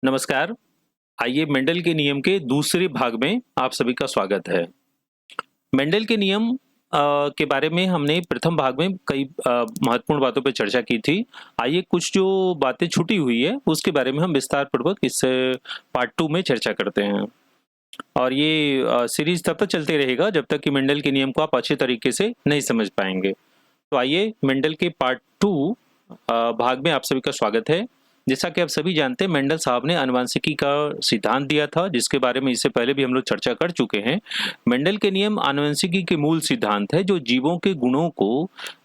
नमस्कार। आइए मेंडल के नियम के दूसरे भाग में आप सभी का स्वागत है। मेंडल के नियम के बारे में हमने प्रथम भाग में कई महत्वपूर्ण बातों पे चर्चा की थी। आइए कुछ जो बातें छूटी हुई है उसके बारे में हम विस्तार पूर्वक इस पार्ट 2 में चर्चा करते हैं। और ये सीरीज तब तक चलते रहेगा जब तक कि मेंडल के नियम को आप अच्छे तरीके से नहीं समझ पाएंगे। तो आइए मेंडल के पार्ट 2 भाग में आप सभी का स्वागत है। जैसा कि आप सभी जानते हैं मेंडल साहब ने आनुवंशिकी का सिद्धांत दिया था जिसके बारे में इससे पहले भी हम लोग चर्चा कर चुके हैं। मेंडल के नियम आनुवंशिकी के मूल सिद्धांत है जो जीवों के गुणों को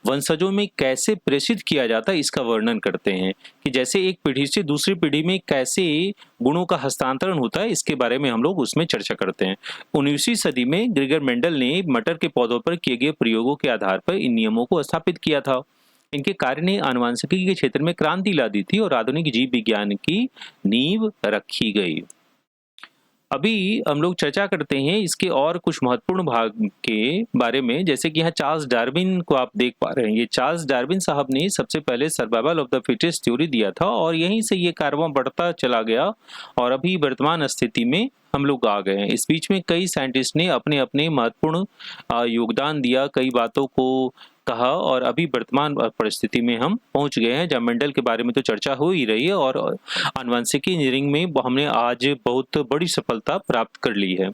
वंशजों में कैसे प्रेषित किया जाता है इसका वर्णन करते हैं कि जैसे एक पीढ़ी से दूसरी पीढ़ी में कैसे गुणों का हस्तांतरण होता है इसके बारे में हम लोग उसमें चर्चा करते हैं। 19वीं सदी में ग्रेगर मेंडल ने मटर के पौधों पर किए गए प्रयोगों के आधार पर इन नियमों को स्थापित किया था। इनके कार्य ने आनुवंशिकी के क्षेत्र में क्रांति ला दी थी और आधुनिक जीव विज्ञान की नींव रखी गई। अभी हम लोग चर्चा करते हैं इसके और कुछ महत्वपूर्ण भाग के बारे में, जैसे कि यहाँ चार्ल्स डार्विन को आप देख पा रहे हैं। ये चार्ल्स डार्विन साहब ने सबसे पहले survival of the fittest theory दिया था और यहीं से ये कारवां बढ़ता चला गया और अभी वर्तमान स्थिति में हम लोग आ गए हैं। इस बीच में कई साइंटिस्ट ने अपने अपने महत्वपूर्ण योगदान दिया, कई बातों को कहा और अभी वर्तमान परिस्थिति में हम पहुंच गए हैं जब मेंडल के बारे में तो चर्चा हो ही रही है और आनुवंशिकी इंजीनियरिंग में हमने आज बहुत बड़ी सफलता प्राप्त कर ली है।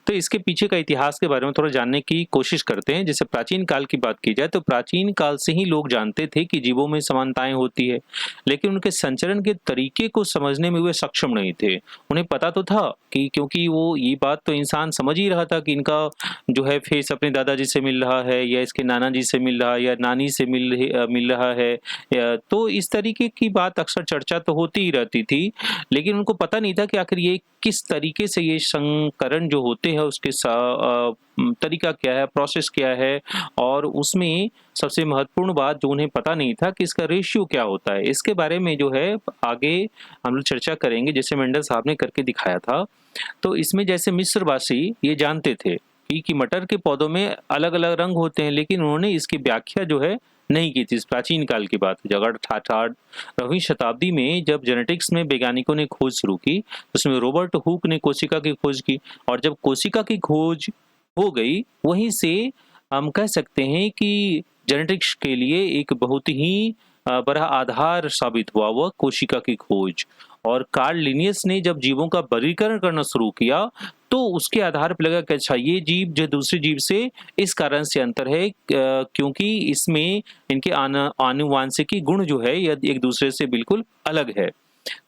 तो इसके पीछे का इतिहास के बारे में थोड़ा जानने की कोशिश करते हैं। जैसे प्राचीन काल की बात की जाए तो प्राचीन काल से ही लोग जानते थे कि जीवों में समानताएं होती है, लेकिन उनके संचरण के तरीके को समझने में वे सक्षम नहीं थे। उन्हें पता तो था कि क्योंकि वो ये बात तो इंसान समझ ही रहा था कि इनका जो है फेस अपने दादाजी से मिल रहा है या इसके नाना जी से मिल रहा है या नानी से मिल रहा है तो इस तरीके की बात अक्सर चर्चा तो होती ही रहती थी, लेकिन उनको पता नहीं था कि आखिर ये किस तरीके से ये संकरण जो होते हैं उसके तरीका क्या है, प्रोसेस क्या है और उसमें सबसे महत्वपूर्ण बात जो उन्हें पता नहीं था कि इसका रेशियो क्या होता है। इसके बारे में जो है आगे हम लोग चर्चा करेंगे जैसे मेंडल साहब ने करके दिखाया था। तो इसमें जैसे मिस्रवासी ये जानते थे कि मटर के पौधों में अलग अलग रंग होते हैं, लेकिन उन्होंने इसकी व्याख्या जो है नहीं की थी। इस प्राचीन काल की बात है। अगर 18वीं शताब्दी में जब जेनेटिक्स में वैज्ञानिकों ने खोज शुरू की उसमें रॉबर्ट हुक ने कोशिका की खोज की और जब कोशिका की खोज हो गई वहीं से हम कह सकते हैं कि जेनेटिक्स के लिए एक बहुत ही बड़ा आधार साबित हुआ वह कोशिका की खोज। और कार्ल लिनियस ने जब जीवों का वर्गीकरण करना शुरू किया तो उसके आधार पर लगा कि अच्छा ये जीव जो दूसरे जीव से इस कारण से अंतर है क्योंकि इसमें इनके आनुवांशिकी गुण जो है यह एक दूसरे से बिल्कुल अलग है।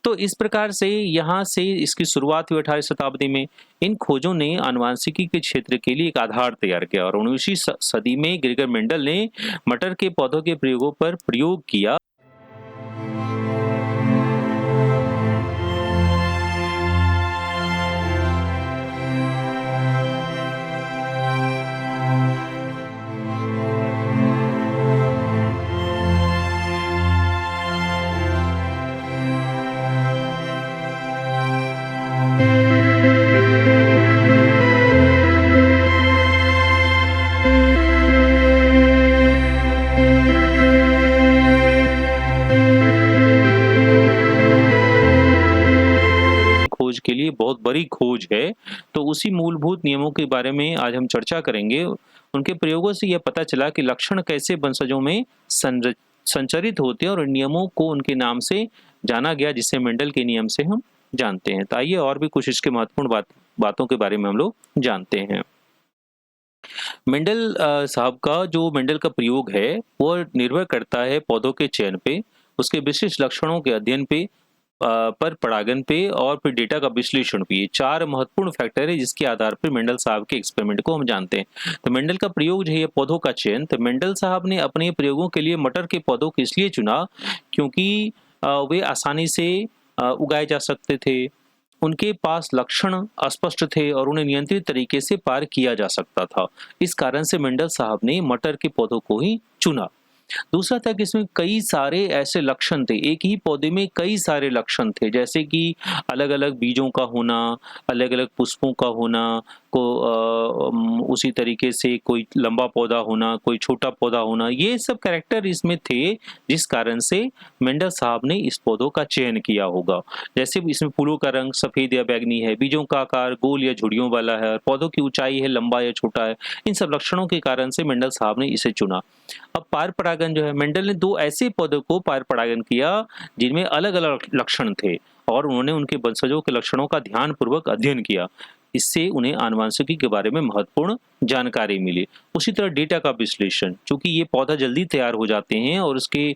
तो इस प्रकार से यहाँ से इसकी शुरुआत हुई 18वीं शताब्दी में। इन खोजों ने आनुवांशिकी के क्षेत्र के लिए एक आधार तैयार किया और 19वीं सदी में ग्रेगर मेंडल ने मटर के पौधों के प्रयोगों पर प्रयोग किया। खोज के लिए बहुत बड़ी खोज है, तो उसी मूलभूत नियमों के बारे में आज हम चर्चा करेंगे। उनके प्रयोगों से यह पता चला कि लक्षण कैसे वंशजों में संचरित होते हैं और नियमों को उनके नाम से जाना गया जिसे मेंडल के नियम से हम जानते हैं। तो आइए और भी कुछ इसके महत्वपूर्ण बातों के बारे में हम लोग जानते हैं। मेंडल साहब का जो मेंडल का प्रयोग है वो निर्भर करता है पौधों के चयन पे, उसके विशिष्ट लक्षणों के अध्ययन पे, पर परागन पे और फिर डेटा का विश्लेषण पे। ये 4 महत्वपूर्ण फैक्टर है जिसके आधार पर मेंडल साहब के एक्सपेरिमेंट को हम जानते हैं। तो मेंडल का प्रयोग जो है पौधों का चयन। तो मेंडल साहब ने अपने प्रयोगों के लिए मटर के पौधों को इसलिए चुना क्योंकि वे आसानी से उगाए जा सकते थे, उनके पास लक्षण अस्पष्ट थे और उन्हें नियंत्रित तरीके से पार किया जा सकता था। इस कारण से मेंडल साहब ने मटर के पौधों को ही चुना। दूसरा था कि इसमें कई सारे ऐसे लक्षण थे, एक ही पौधे में कई सारे लक्षण थे, जैसे कि अलग अलग बीजों का होना, अलग अलग पुष्पों का होना, उसी तरीके से कोई लंबा पौधा होना, कोई छोटा पौधा होना, ये सब कैरेक्टर इसमें थे, जिस कारण से मेंडल साहब ने इस पौधों का चयन किया होगा। जैसे इसमें फूलों का रंग सफ़ेद या बैंगनी है, बीजों का आकार गोल या झुर्रियों वाला है और पौधों की ऊंचाई है, लंबा या छोटा है। इन सब लक्षणों के कारण से मेंडल साहब ने इसे चुना। अब पार परागण जो है, मेंडल ने 2 ऐसे पौधों को पार परागण किया जिनमें अलग-अलग लक्षण थे और उन्होंने उनके वंशजों के लक्षणों का ध्यानपूर्वक अध्ययन किया। इससे उन्हें आनुवंशिकी के बारे में महत्वपूर्ण जानकारी मिली। उसी तरह डेटा का विश्लेषण, चूंकि ये पौधा जल्दी तैयार हो जाते हैं और उसके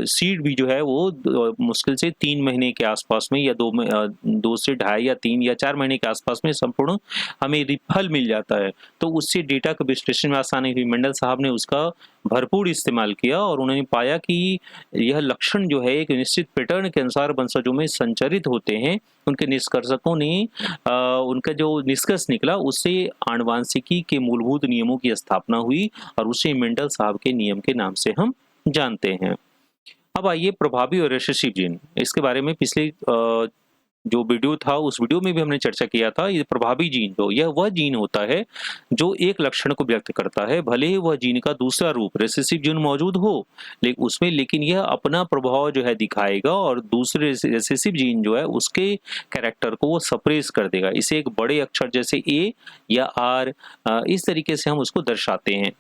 सीड भी जो है वो मुश्किल से 3 महीने के आसपास में या 2 से ढाई या 3 या 4 महीने के आसपास में संपूर्ण हमें फल मिल जाता है। तो उससे डेटा के विश्लेषण में आसानी हुई। मेंडल साहब ने उसका भरपूर इस्तेमाल किया और उन्होंने पाया कि यह लक्षण जो है एक निश्चित पैटर्न के अनुसार वंशजों में संचरित होते हैं। उनके निष्कर्षकों ने उनका जो निष्कर्ष निकला उससे आनुवंशिकी के मूलभूत नियमों की स्थापना हुई और उसे मेंडल साहब के नियम के नाम से हम जानते हैं। अब आइए प्रभावी और रिसेसिव जीन, इसके बारे में पिछले जो वीडियो था उस वीडियो में भी हमने चर्चा किया था। ये प्रभावी जीन जो यह वह जीन होता है जो एक लक्षण को व्यक्त करता है, भले ही वह जीन का दूसरा रूप रिसेसिव जीन मौजूद हो लेकिन यह अपना प्रभाव जो है दिखाएगा और दूसरे रिसेसिव जीन जो है उसके कैरेक्टर को वो सप्रेस कर देगा। इसे एक बड़े अक्षर जैसे ए या आर इस तरीके से हम उसको दर्शाते हैं।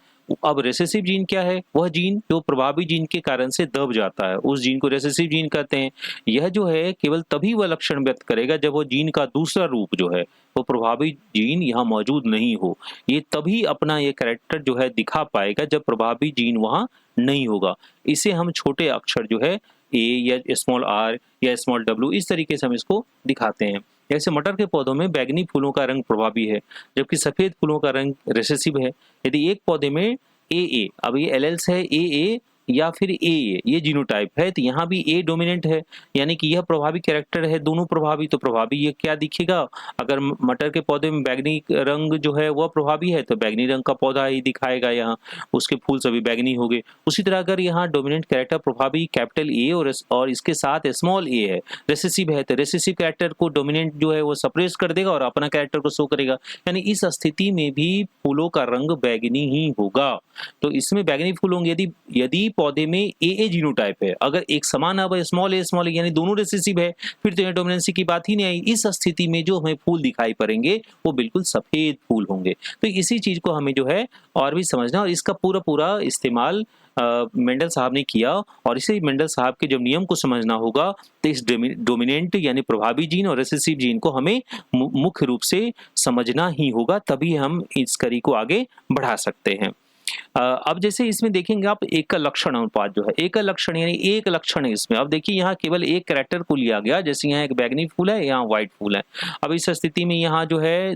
अब रिसेसिव जीन क्या है? वह जीन जो प्रभावी जीन के कारण से दब जाता है, उस जीन को रिसेसिव जीन कहते हैं। यह जो है केवल तभी वह लक्षण व्यक्त करेगा जब वह जीन का दूसरा रूप जो है वो प्रभावी जीन यहाँ मौजूद नहीं हो। ये तभी अपना ये कैरेक्टर जो है दिखा पाएगा जब प्रभावी जीन वहाँ नहीं होगा। इसे हम छोटे अक्षर जो है ए या स्मॉल आर या स्मॉल डब्ल्यू इस तरीके से हम इसको दिखाते हैं। जैसे मटर के पौधों में बैंगनी फूलों का रंग प्रभावी है जबकि सफेद फूलों का रंग रिसेसिव है। यदि एक पौधे में ए अब ये एलेल्स है ए या फिर ए ये जीनोटाइप है तो यहाँ भी ए डोमिनेंट है, यानी कि यह प्रभावी कैरेक्टर है, दोनों प्रभावी। तो प्रभावी ये क्या दिखेगा? अगर मटर के पौधे में बैंगनी रंग जो है वह प्रभावी है तो बैंगनी रंग का पौधा ही दिखाएगा, यहाँ उसके फूल सभी बैंगनी हो गए। उसी तरह अगर यहाँ डोमिनेंट कैरेक्टर प्रभावी कैपिटल ए और इसके साथ स्मॉल ए है, रेसेसिव है, तो रेसेसिव कैरेक्टर को डोमिनेंट जो है वो सप्रेस कर देगा और अपना कैरेक्टर को शो करेगा। यानी इस स्थिति में भी फूलों का रंग बैंगनी ही होगा। तो इसमें बैंगनी फूल होंगे यदि पौधे में ए जीनोटाइप है। अगर एक समान अब स्मॉल ए यानी दोनों रिसेसिव है फिर तो यहाँ डोमिनेंसी की बात ही नहीं आई। इस स्थिति में जो हमें फूल दिखाई पड़ेंगे वो बिल्कुल सफेद फूल होंगे। तो इसी चीज को हमें जो है और भी समझना और इसका पूरा इस्तेमाल मेंडल साहब ने किया और इसे मेंडल साहब के जब नियम को समझना होगा तो इस डोमिनेंट यानी प्रभावी जीन और रिसेसिव जीन को हमें मुख्य रूप से समझना ही होगा, तभी हम इस कड़ी को आगे बढ़ा सकते हैं। अब जैसे इसमें देखेंगे आप एक लक्षण अनुपात जो है, एक लक्षण यानी एक लक्षण है इसमें। अब देखिए यहाँ केवल एक कैरेक्टर को लिया गया, जैसे यहाँ एक बैंगनी फूल है, यहाँ व्हाइट फूल है। अब इस स्थिति में यहाँ जो है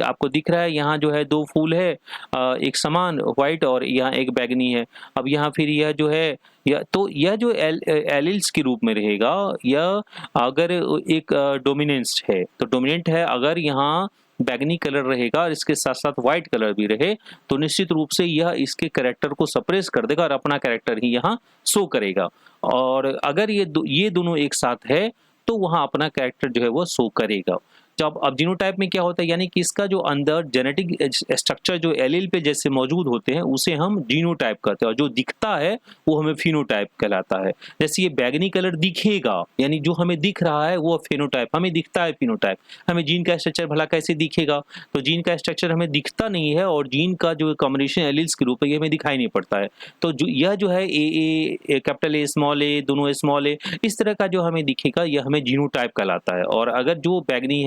आपको दिख रहा है यहाँ जो है 2 फूल है, एक समान व्हाइट और यहाँ एक बैंगनी है। अब यहाँ फिर यह जो है यह जो एलिल्स के रूप में रहेगा, यह अगर एक डोमिनेंस है तो डोमिनेंट है, अगर यहाँ बैंगनी कलर रहेगा और इसके साथ साथ व्हाइट कलर भी रहे तो निश्चित रूप से यह इसके कैरेक्टर को सप्रेस कर देगा और अपना कैरेक्टर ही यहाँ शो करेगा। और अगर ये दोनों एक साथ है तो वहाँ अपना कैरेक्टर जो है वो शो करेगा। जब अब जीनोटाइप में क्या होता है, यानी कि इसका जो अंदर जेनेटिक स्ट्रक्चर जो एलील पे जैसे मौजूद होते हैं उसे हम जीनोटाइप कहते हैं और जो दिखता है वो हमें फिनोटाइप कहलाता है। जैसे ये बैंगनी कलर दिखेगा यानी जो हमें दिख रहा है वो फिनोटाइप, हमें दिखता है फिनोटाइप। हमें जीन का स्ट्रक्चर भला कैसे दिखेगा? तो जीन का स्ट्रक्चर हमें दिखता नहीं है और जीन का जो कॉम्बिनेशन एलील्स के रूप में ये हमें दिखाई नहीं पड़ता है। तो यह जो है ए कैपिटल ए स्मॉल ए दोनों स्मॉल ए इस तरह का जो हमें दिखेगा यह हमें जीनोटाइप कहलाता है। और अगर जो बैंगनी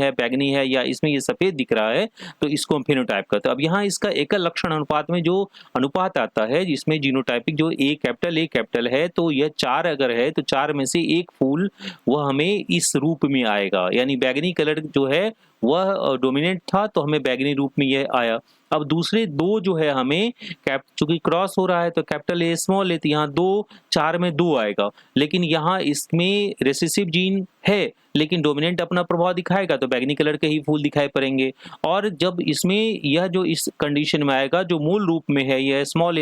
है या इसमें ये सफेद दिख रहा है तो इसको हम फिनोटाइप कहते हैं। अब यहाँ इसका एकल लक्षण अनुपात में जो अनुपात आता है जिसमें जीनोटाइपिक जो ए कैपिटल है तो यह 4 अगर है तो 4 में से एक फूल वह हमें इस रूप में आएगा, यानी बैंगनी कलर जो है वह डोमिनेंट था तो हमें बैंगनी रूप में यह आया। अब दूसरे 2 जो है हमें चूंकि क्रॉस हो रहा है तो कैपिटल ए स्मॉल ए तो यहाँ 2 4 में 2 आएगा, लेकिन यहाँ इसमें रेसेसिव जीन है लेकिन डोमिनेंट अपना प्रभाव दिखाएगा तो बैंगनी कलर के ही फूल दिखाई पड़ेंगे। और जब इसमें यह जो इस कंडीशन में आएगा जो मूल रूप में है यह स्मॉल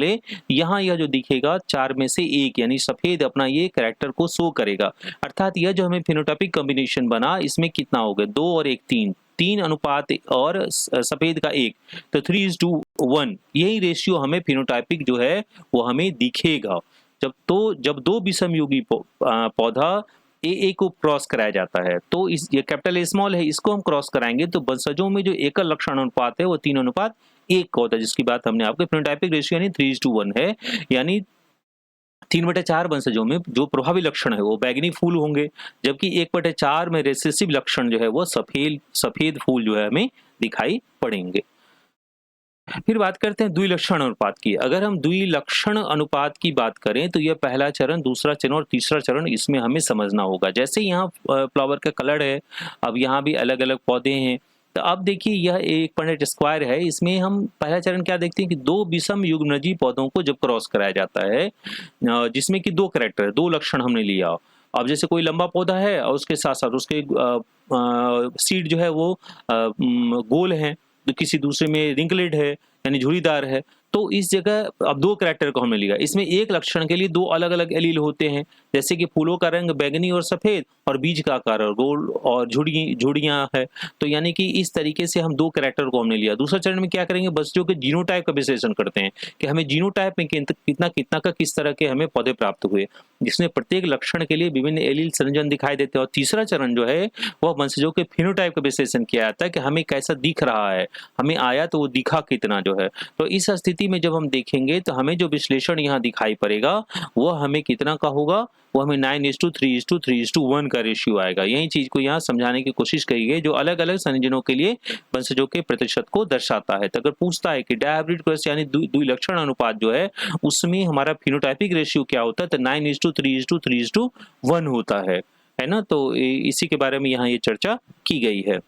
ए यहाँ यह जो दिखेगा 4 में से 1 यानी सफेद अपना ये कैरेक्टर को शो करेगा। अर्थात यह जो हमें फिनोटाइपिक कॉम्बिनेशन बना इसमें कितना हो गया 2 और 1 3, 3 अनुपात और सफेद का 1, तो 3:1 यही रेशियो हमें फिनोटाइपिक जो है वो हमें दिखेगा। जब दो विषमयुगी पौधा ए को क्रॉस कराया जाता है, तो इस ये कैपिटल ए स्मॉल है, इसको हम क्रॉस कराएंगे तो वंशजों में जो एकल लक्षण अनुपात है वो 3:1 का होता है, जिसकी बात हमने आपको फिनोटाइपिक रेशियो यानी 3:1 है। यानी 3/4 वंशजों में जो प्रभावी लक्षण है वो बैंगनी फूल होंगे, जबकि 1/4 में रिसेसिव लक्षण जो है वो सफेद फूल जो है हमें दिखाई पड़ेंगे। फिर बात करते हैं द्विलक्षण अनुपात की। अगर हम द्विलक्षण अनुपात की बात करें तो यह पहला चरण, दूसरा चरण और तीसरा चरण इसमें हमें समझना होगा। जैसे यहाँ फ्लावर का कलर है, अब यहाँ भी अलग अलग पौधे हैं, तो अब देखिए यह एक पॉइंट स्क्वायर है, इसमें हम पहला चरण क्या देखते हैं कि दो विषम युग्मनजी पौधों को जब क्रॉस कराया जाता है, जिसमें कि दो कैरेक्टर, दो लक्षण हमने लिया। अब जैसे कोई लंबा पौधा है और उसके साथ साथ उसके सीड जो है वो गोल है, तो किसी दूसरे में रिंकलेड है यानी झुर्रीदार है, तो इस जगह अब दो कैरेक्टर को हमने लिया। इसमें एक लक्षण के लिए दो अलग अलग एलील होते हैं, जैसे कि फूलों का रंग बैंगनी और सफेद और बीज का आकार और गोल और झुड़ियां है, तो यानी कि इस तरीके से हम दो कैरेक्टर को हमने लिया। दूसरा चरण में क्या करेंगे, बच्चों के जीनोटाइप का विश्लेषण करते हैं कि हमें जीनोटाइप में कितना कितना का किस तरह के हमें पौधे प्राप्त हुए, जिसमें प्रत्येक लक्षण के लिए विभिन्न एलील संयोजन दिखाई देते हैं। और तीसरा चरण जो है वह वंशजों के फिनोटाइप का विश्लेषण किया जाता है कि हमें कैसा दिख रहा है, हमें आया तो वो दिखा कितना जो है। तो इस स्थिति में जब हम देखेंगे तो हमें जो विश्लेषण यहाँ दिखाई पड़ेगा वह हमें कितना का होगा, वो हमें 9:3:3:1 का रेशियो आएगा। यही चीज को यहाँ समझाने की कोशिश करी गई, जो अलग अलग संयोजनों के लिए वंशजों के प्रतिशत को दर्शाता है। तो अगर पूछता है कि डायहाइब्रिड क्रॉस यानी द्विलक्षण अनुपात जो है उसमें हमारा फिनोटाइपिक रेशियो क्या होता है, तो 9:3:3:1 होता है ना। तो इसी के बारे में यहाँ ये चर्चा की गई है।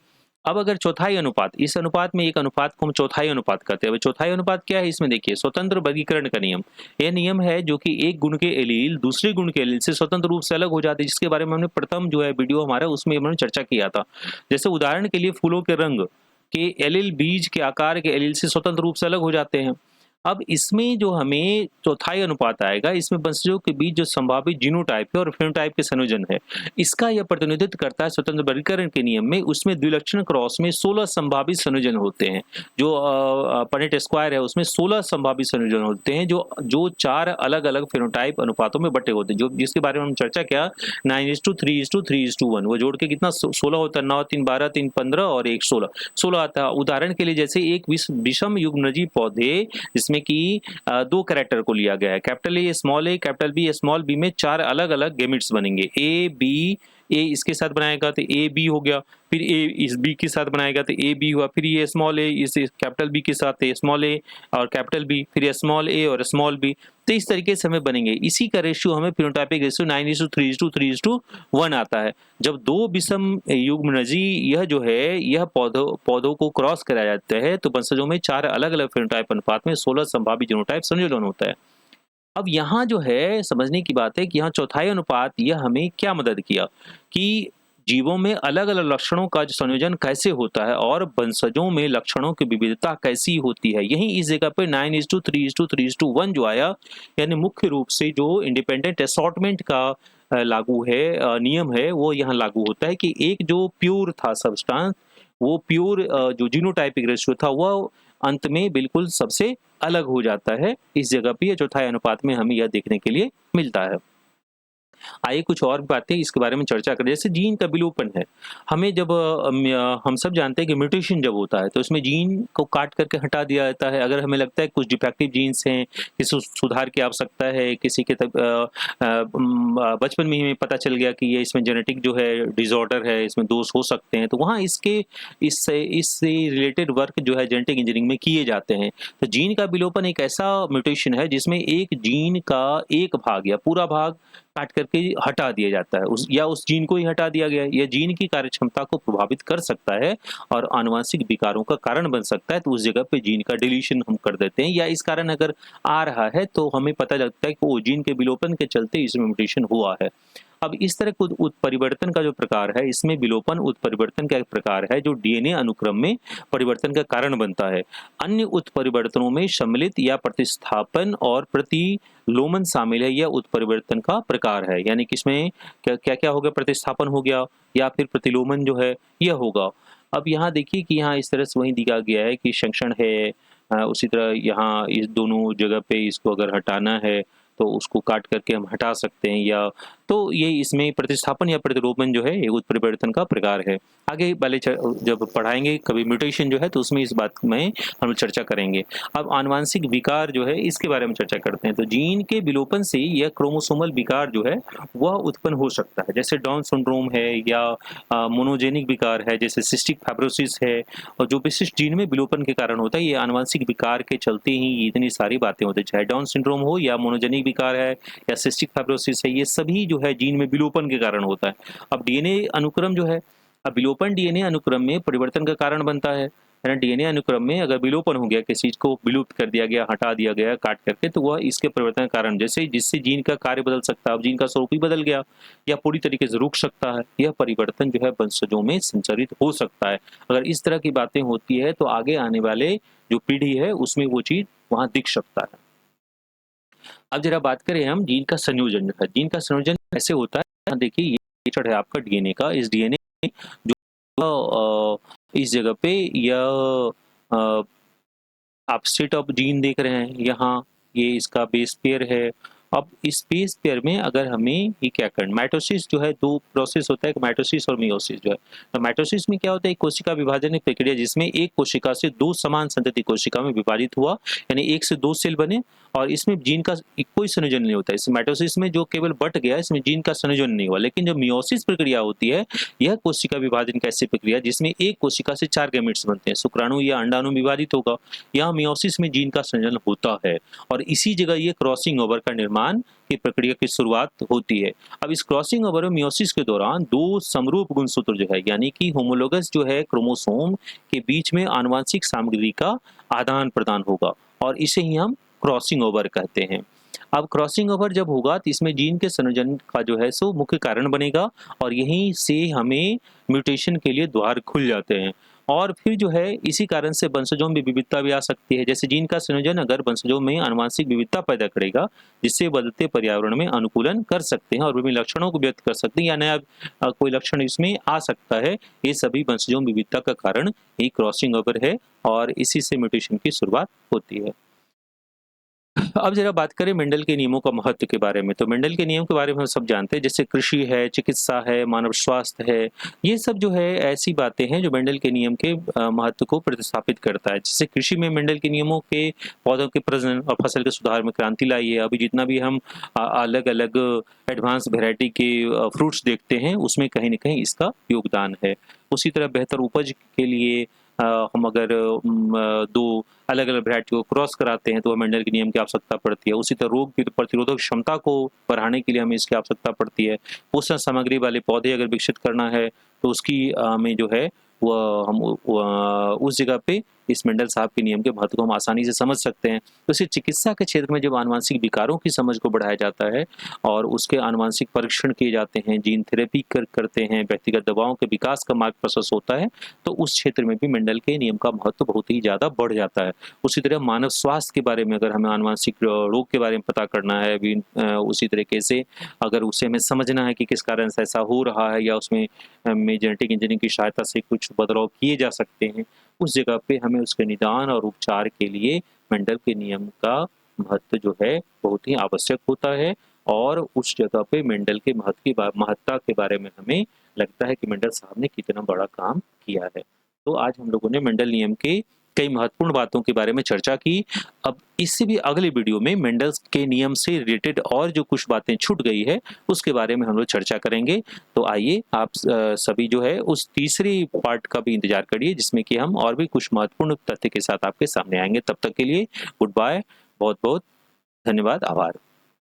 अब अगर चौथाई अनुपात, इस अनुपात में एक अनुपात को हम चौथाई अनुपात कहते हैं। चौथाई अनुपात क्या है, इसमें देखिए स्वतंत्र वर्गीकरण का नियम। यह नियम है जो कि एक गुण के एलील दूसरे गुण के एलील से स्वतंत्र रूप से अलग हो जाते हैं, जिसके बारे में हमने प्रथम जो है वीडियो हमारा उसमें हमने चर्चा किया था। जैसे उदाहरण के लिए फूलों के रंग के एलील बीज के आकार के एलील से स्वतंत्र रूप से अलग हो जाते हैं। अब इसमें जो हमें चौथाई अनुपात आएगा, इसमें वंशजों के बीच जो संभावित जीनोटाइप है और फिनोटाइप के संयोजन है, इसका यह प्रतिनिधित्व करता है स्वतंत्र वर्गीकरण के नियम में। उसमें द्विलक्षण क्रॉस में 16 संभावित संयोजन होते हैं। जो पनेट स्क्वायर है उसमें 16 संभावित संयोजन होते हैं, जो 4 अलग अलग फिनोटाइप अनुपातों में बटे होते हैं, जो जिसके बारे में हम चर्चा किया 9:3:3:1। वो जोड़ के कितना 16 होता है, 9 3 12 3 15 और 1 16 आता है। उदाहरण के लिए जैसे एक विषम युग्मनजी पौधे जिसमें कि दो कैरेक्टर को लिया गया है, capital A small A capital B small B में 4 अलग अलग गैमेट्स बनेंगे। ए बी, ए इसके साथ बनाएगा तो ए बी हो गया, फिर ए इस बी के साथ बनाएगा तो ए बी हुआ, फिर ये स्मॉल ए इस कैपिटल बी के साथ स्मॉल ए और कैपिटल बी, फिर स्मॉल ए और स्मॉल बी। तो इस तरीके से हमें बनेंगे। इसी का रेशियो हमें फिनोटाइपिक रेशियो 9:3:3:1 आता है। जब दो विषम युग्मनजी यह जो है यह पौधों को क्रॉस कराया जाता है, तो वंशजों में 4 अलग अलग फिनोटाइप अनुपात में 16 संभावित जीनोटाइप संयोजन होता है। अब यहाँ जो है समझने की बात है कि यहाँ चौथाई अनुपात यह हमें क्या मदद किया कि जीवों में अलग अलग लक्षणों का संयोजन कैसे होता है और वंशजों में लक्षणों की विविधता कैसी होती है। यही इस जगह पे 9:3:3:1 जो आया, यानी मुख्य रूप से जो इंडिपेंडेंट असॉर्टमेंट का लागू है नियम है, वो यहाँ लागू होता है कि एक जो प्योर था सब्सटेंस, वो प्योर जो जीनोटाइपिक रेशियो था वह अंत में बिल्कुल सबसे अलग हो जाता है। इस जगह पे चौथाई अनुपात में हमें यह देखने के लिए मिलता है। आइए कुछ और बातें इसके बारे में चर्चा करें। जैसे जीन का विलोपन है, हमें जब हम सब जानते हैं कि म्यूटेशन जब होता है तो इसमें जीन को काट करके हटा दिया जाता है। अगर हमें लगता है कुछ डिफेक्टिव जीन्स हैं, किसी सुधार की आवश्यकता है, किसी के बचपन में ही हमें पता चल गया कि ये इसमें जेनेटिक जो है डिसऑर्डर है, इसमें दोष हो सकते हैं, तो वहाँ इससे रिलेटेड वर्क जो है जेनेटिक इंजीनियरिंग में किए जाते हैं। तो जीन का विलोपन एक ऐसा म्यूटेशन है जिसमें एक जीन का एक भाग या पूरा भाग काट करके हटा दिया जाता है, उस जीन को ही हटा दिया गया है। यह जीन की कार्यक्षमता को प्रभावित कर सकता है और आनुवंशिक विकारों का कारण बन सकता है, तो उस जगह पे जीन का डिलीशन हम कर देते हैं। या इस कारण अगर आ रहा है तो हमें पता लगता है कि वो जीन के विलोपन के चलते इसमें म्यूटेशन हुआ है। अब इस तरह के उत्परिवर्तन का जो प्रकार है, इसमें विलोपन उत्परिवर्तन का एक प्रकार है जो डीएनए अनुक्रम में परिवर्तन का कारण बनता है। अन्य उत्परिवर्तनों में सम्मिलित या प्रतिस्थापन और प्रतिलोमन शामिल है। यह उत्परिवर्तन का प्रकार है, यानी कि इसमें क्या क्या हो गया, प्रतिस्थापन हो गया या फिर प्रतिलोमन जो है यह होगा। अब यहाँ देखिए कि यहाँ इस तरह से वहीं दिया गया है कि संरक्षण है, उसी तरह यहाँ इस दोनों जगह पे इसको अगर हटाना है तो उसको काट करके हम हटा सकते हैं, या तो ये इसमें प्रतिस्थापन या प्रतिरोपण जो है ये उत्परिवर्तन का प्रकार है। आगे वाले जब पढ़ाएंगे कभी म्यूटेशन जो है तो उसमें इस बात में हम चर्चा करेंगे। अब आनुवांशिक विकार जो है इसके बारे में चर्चा करते हैं। तो जीन के विलोपन से यह क्रोमोसोमल विकार जो है वह उत्पन्न हो सकता है, जैसे डाउन सिंड्रोम है या मोनोजेनिक विकार है, जैसे सिस्टिक फाइब्रोसिस है, और जो विशिष्ट जीन में विलोपन के कारण होता है। ये आनुवांशिक विकार के चलते ही इतनी सारी बातें होती है, चाहे डाउन सिंड्रोम हो या मोनोजेनिक विकार है या सिस्टिक फाइब्रोसिस है, ये सभी जो है जीन में विलोपन के कारण होता है। अब डीएनए अनुक्रम जो है, अब विलोपन डीएनए अनुक्रम में परिवर्तन का कारण बनता है ना। डीएनए अनुक्रम में अगर विलोपन हो गया, किसी चीज को विलुप्त कर दिया गया, हटा दिया गया काट करके, तो वह इसके परिवर्तन के कारण, जैसे जिससे जीन का कार्य बदल सकता है, अब जीन का स्वरूप ही बदल गया या पूरी तरीके से रुक सकता है, यह परिवर्तन जो है वंशजों में संचरित हो सकता है। अगर इस तरह की बातें होती है तो आगे आने वाले जो पीढ़ी है उसमें वो चीज वहां दिख सकता है। अब जरा बात करें हम जीन का संयोजन जो है, जीन का संयोजन कैसे होता है। यहाँ देखिए ये है आपका डीएनए का, इस डीएनए जो इस जगह पे यह आप सेट ऑफ जीन देख रहे हैं, यहाँ ये इसका बेस पेयर है। अब इस बेस पेयर में अगर हमें ये क्या करना, माइटोसिस जो है दो प्रोसेस होता है, माइटोसिस और मियोसिस जो है। तो माइटोसिस में क्या होता है, एक कोशिका विभाजन की प्रक्रिया जिसमें एक कोशिका से दो समान संतति कोशिका में विभाजित हुआ, यानी एक से दो सेल बने, और इसमें जीन का कोई संयोजन नहीं होता। इस माइटोसिस में जो केवल बट गया, इसमें जीन का संयोजन नहीं हुआ। लेकिन जो मियोसिस प्रक्रिया होती है, यह कोशिका विभाजन की ऐसी प्रक्रिया जिसमें एक कोशिका से चार गैमेट्स बनते हैं, शुक्राणु या अंडाणु विभाजित होगा। यहाँ मियोसिस में जीन का संयोजन होता है और इसी जगह ये क्रॉसिंग ओवर का निर्माण की प्रक्रिया की शुरुआत होती है। अब इस क्रॉसिंग ओवर और मियोसिस के दौरान दो समरूप गुणसूत्र जो है, यानी कि होमोलोगस जो है क्रोमोसोम के बीच में आनुवांशिक सामग्री का आदान प्रदान होगा और इसे ही हम क्रॉसिंग ओवर कहते हैं। अब क्रॉसिंग ओवर जब होगा तो इसमें जीन के संयोजन का जो है सो मुख्य कारण बनेगा और यहीं से हमें म्यूटेशन के लिए द्वार खुल जाते हैं। और फिर जो है इसी कारण से वंशजों में विविधता भी आ सकती है। जैसे जीन का संयोजन अगर वंशजों में आनुवांशिक विविधता पैदा करेगा, जिससे बदलते पर्यावरण में अनुकूलन कर सकते हैं और विभिन्न लक्षणों को व्यक्त कर सकते हैं, या नया कोई लक्षण इसमें आ सकता है। ये सभी वंशजों में विविधता का कारण ही क्रॉसिंग ओवर है और इसी से म्यूटेशन की शुरुआत होती है। अब जरा बात करें मेंडल के नियमों का महत्व के बारे में। तो मेंडल के नियम के बारे में हम सब जानते हैं, जैसे कृषि है, चिकित्सा है, मानव स्वास्थ्य है, ये सब जो है ऐसी बातें हैं जो मेंडल के नियम के महत्व को प्रतिस्थापित करता है। जैसे कृषि में मेंडल के नियमों के पौधों के प्रजनन और फसल के सुधार में क्रांति लाई है। अभी जितना भी हम अलग अलग एडवांस वेराइटी के फ्रूट्स देखते हैं उसमें कहीं ना कहीं इसका योगदान है। उसी तरह बेहतर उपज के लिए हम अगर दो अलग अलग वैरायटी को क्रॉस कराते हैं तो मेंडल के नियम की आवश्यकता पड़ती है। उसी तरह रोग प्रतिरोधक क्षमता को बढ़ाने के लिए हमें इसकी आवश्यकता पड़ती है। पोषण सामग्री वाले पौधे अगर विकसित करना है तो उसकी हमें जो है वह हम उस जगह पे इस मेंडल साहब के नियम के महत्व को हम आसानी से समझ सकते हैं। तो इसे चिकित्सा के क्षेत्र में जब आनुवांशिक विकारों की समझ को बढ़ाया जाता है और उसके आनुवांशिक परीक्षण किए जाते हैं, जीन थेरेपी करते हैं, व्यक्तिगत दवाओं के विकास का मार्ग प्रशस्त होता है, तो उस क्षेत्र में भी मेंडल के नियम का महत्व बहुत ही ज़्यादा बढ़ जाता है। उसी तरह मानव स्वास्थ्य के बारे में अगर हमें आनुवांशिक रोग के बारे में पता करना है, उसी तरीके से अगर उसे हमें समझना है कि किस कारण से ऐसा हो रहा है या उसमें जेनेटिक इंजीनियरिंग की सहायता से कुछ बदलाव किए जा सकते हैं, उस जगह पे हमें उसके निदान और उपचार के लिए मेंडल के नियम का महत्व जो है बहुत ही आवश्यक होता है। और उस जगह पे मेंडल के महत्ता के बारे में हमें लगता है कि मेंडल साहब ने कितना बड़ा काम किया है। तो आज हम लोगों ने मेंडल नियम के कई महत्वपूर्ण बातों के बारे में चर्चा की। अब इससे भी अगले वीडियो में मेंडल के नियम से रिलेटेड और जो कुछ बातें छूट गई है उसके बारे में हम लोग चर्चा करेंगे। तो आइए आप सभी जो है उस तीसरे पार्ट का भी इंतजार करिए जिसमें कि हम और भी कुछ महत्वपूर्ण तथ्य के साथ आपके सामने आएंगे। तब तक के लिए गुड बाय, बहुत बहुत धन्यवाद, आभार।